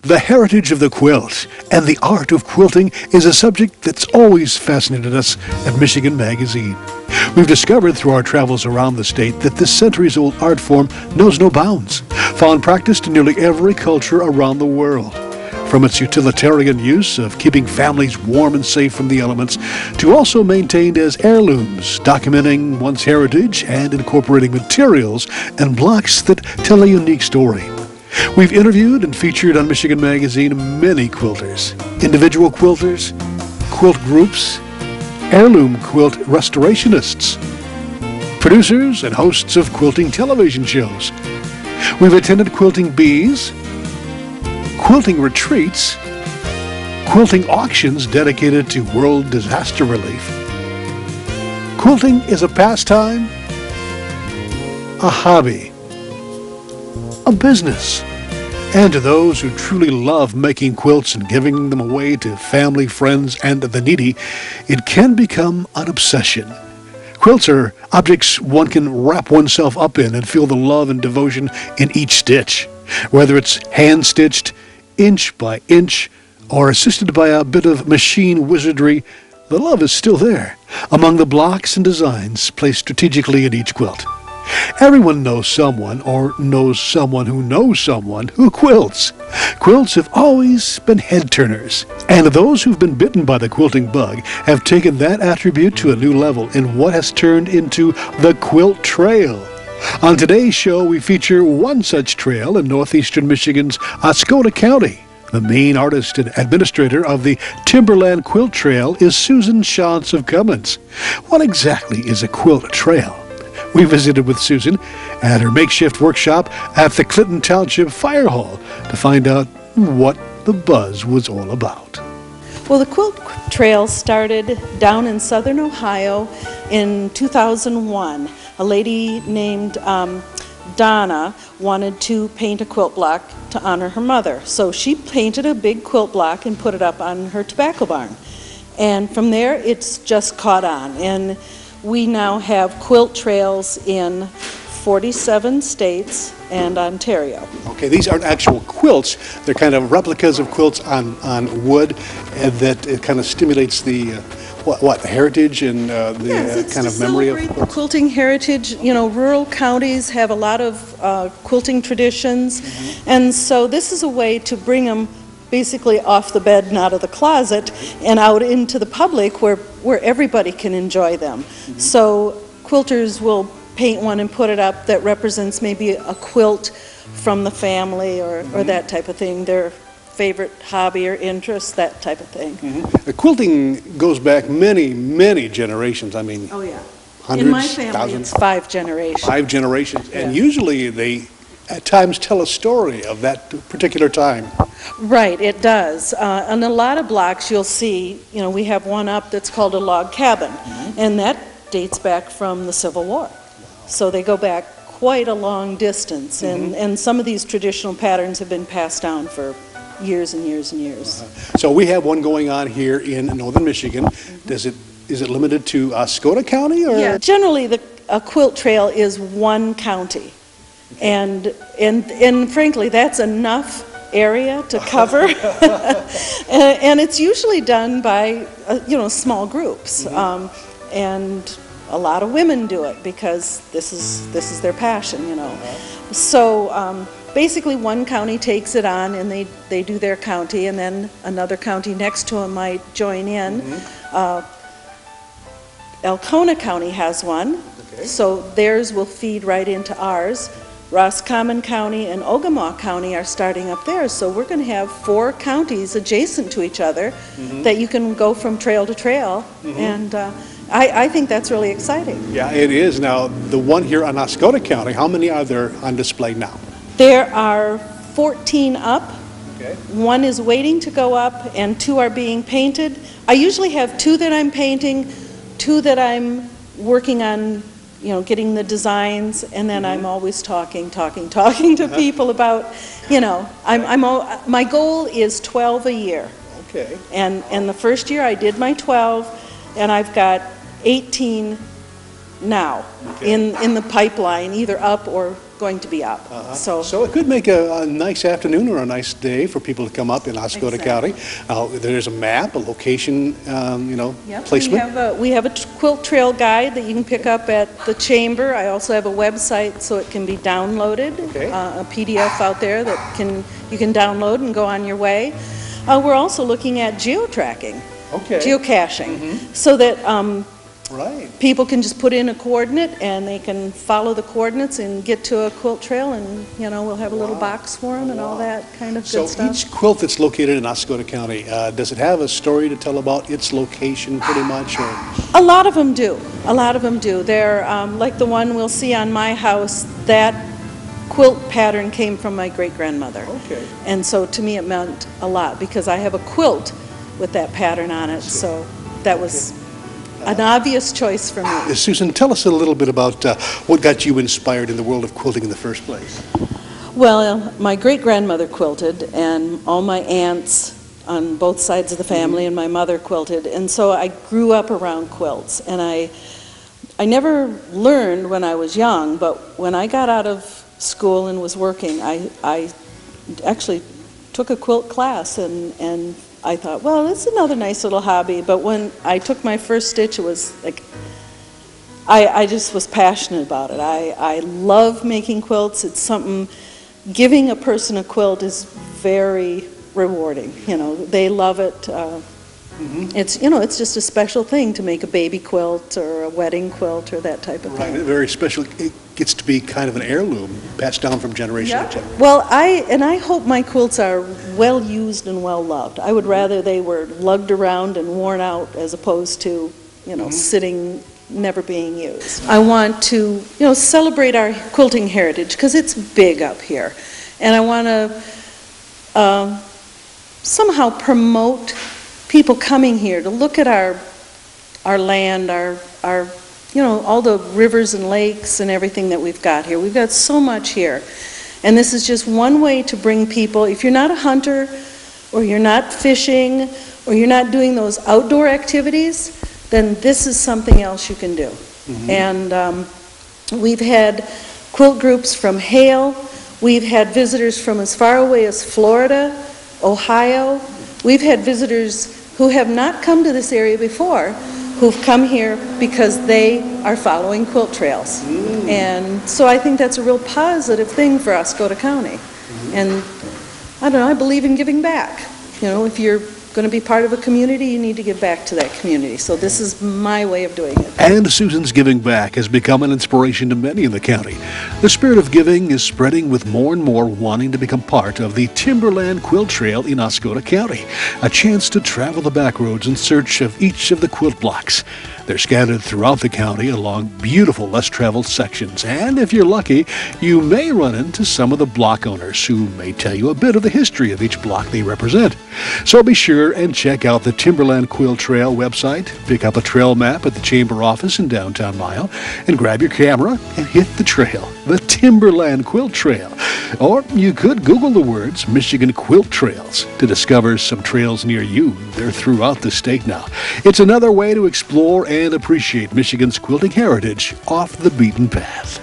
The heritage of the quilt and the art of quilting is a subject that's always fascinated us at Michigan Magazine. We've discovered through our travels around the state that this centuries-old art form knows no bounds, found practiced in nearly every culture around the world. From its utilitarian use of keeping families warm and safe from the elements, to also maintained as heirlooms, documenting one's heritage and incorporating materials and blocks that tell a unique story. We've interviewed and featured on Michigan Magazine many quilters, individual quilters, quilt groups, heirloom quilt restorationists, producers and hosts of quilting television shows. We've attended quilting bees, quilting retreats, quilting auctions dedicated to world disaster relief. Quilting is a pastime, a hobby, a business, and to those who truly love making quilts and giving them away to family, friends, and the needy, it can become an obsession. Quilts are objects one can wrap oneself up in and feel the love and devotion in each stitch. Whether it's hand-stitched, inch by inch, or assisted by a bit of machine wizardry, the love is still there among the blocks and designs placed strategically in each quilt. Everyone knows someone or knows someone who quilts. Quilts have always been head-turners, and those who've been bitten by the quilting bug have taken that attribute to a new level in what has turned into the Quilt Trail. On today's show, we feature one such trail in northeastern Michigan's Oscoda County. The main artist and administrator of the Timberland Quilt Trail is Susan Shantz of Comins. What exactly is a quilt trail? We visited with Susan at her makeshift workshop at the Clinton Township Fire Hall to find out what the buzz was all about. Well, the Quilt Trail started down in southern Ohio in 2001. A lady named Donna wanted to paint a quilt block to honor her mother. So she painted a big quilt block and put it up on her tobacco barn. And from there, it's just caught on. And we now have quilt trails in 47 states and Ontario. Okay, these aren't actual quilts. They're kind of replicas of quilts on wood, and that it kind of stimulates the heritage and the kind of memory of the quilting heritage. You know, rural counties have a lot of quilting traditions, and so this is a way to bring them basically off the bed and out of the closet and out into the public where everybody can enjoy them. So quilters will paint one and put it up that represents maybe a quilt from the family or that type of thing, their favorite hobby or interest, that type of thing. The quilting goes back many, many generations. I mean, oh yeah. Hundreds, in my family, thousands. it's 5 generations. 5 generations, and Yeah. usually they at times tell a story of that particular time. Right, it does. On a lot of blocks you'll see, you know, we have one up that's called a log cabin, and that dates back from the Civil War. So they go back quite a long distance, and some of these traditional patterns have been passed down for years and years and years. So we have one going on here in northern Michigan. Is it limited to Oscoda County? Or? Yeah, generally a quilt trail is one county. And frankly, that's enough area to cover. And it's usually done by, small groups. And a lot of women do it because this is their passion, you know. So basically one county takes it on and they do their county, and then another county next to them might join in. Elkona County has one, so theirs will feed right into ours. Roscommon County and Ogemaw County are starting up there, so we're going to have 4 counties adjacent to each other that you can go from trail to trail, and I think that's really exciting. Yeah, it is. Now, the one here on Oscoda County, how many are there on display now? There are 14 up. Okay. 1 is waiting to go up, and 2 are being painted. I usually have 2 that I'm painting, 2 that I'm working on, getting the designs, and then I'm always talking to people about, my goal is 12 a year. Okay. And the first year I did my 12, and I've got 18 now in the pipeline, either up or going to be up. So it could make a nice afternoon or a nice day for people to come up in Oscoda County. There's a map, a location, Yep, placement. we have a quilt trail guide that you can pick up at the chamber. I also have a website so it can be downloaded, Okay. A PDF out there that you can download and go on your way. We're also looking at geotracking, geocaching, so that people can just put in a coordinate and they can follow the coordinates and get to a quilt trail, and we'll have a little box for them and all that kind of good stuff. So each quilt that's located in Oscoda County, does it have a story to tell about its location pretty much? Or? A lot of them do. A lot of them do. They're like the one we'll see on my house. That quilt pattern came from my great-grandmother. Okay. And so to me it meant a lot because I have a quilt with that pattern on it. So that was an obvious choice for me. Susan, tell us a little bit about what got you inspired in the world of quilting in the first place. Well, my great-grandmother quilted, and all my aunts on both sides of the family and my mother quilted, and so I grew up around quilts. And I never learned when I was young, but when I got out of school and was working, I actually took a quilt class, and I thought, well, it's another nice little hobby. But when I took my first stitch, it was like, I just was passionate about it. I love making quilts. It's something, giving a person a quilt is very rewarding. They love it. It's just a special thing to make a baby quilt or a wedding quilt or that type of thing. Right, very special. It gets to be kind of an heirloom, passed down from generation to generation. Well, I hope my quilts are well used and well loved. I would rather they were lugged around and worn out as opposed to, sitting, never being used. I want to, celebrate our quilting heritage because it's big up here, and I want to somehow promote people coming here to look at our land, our all the rivers and lakes and everything that we've got here. We've got so much here. And this is just one way to bring people, if you're not a hunter, or you're not fishing, or you're not doing those outdoor activities, then this is something else you can do. And we've had quilt groups from Hale. We've had visitors from as far away as Florida, Ohio. We've had visitors who have not come to this area before, who've come here because they are following quilt trails. And so I think that's a real positive thing for Oscoda County. And I don't know, I believe in giving back. If you're going to be part of a community, you need to give back to that community. So this is my way of doing it. And Susan's giving back has become an inspiration to many in the county. The spirit of giving is spreading with more and more wanting to become part of the Timberland Quilt Trail in Oscoda County, a chance to travel the back roads in search of each of the quilt blocks. They're scattered throughout the county along beautiful, less-traveled sections, and if you're lucky, you may run into some of the block owners who may tell you a bit of the history of each block they represent. So be sure and check out the Timberland Quilt Trail website, pick up a trail map at the Chamber office in downtown Mile, and grab your camera and hit the trail, the Timberland Quilt Trail. Or you could Google the words Michigan Quilt Trails to discover some trails near you. They're throughout the state now. It's another way to explore and appreciate Michigan's quilting heritage off the beaten path.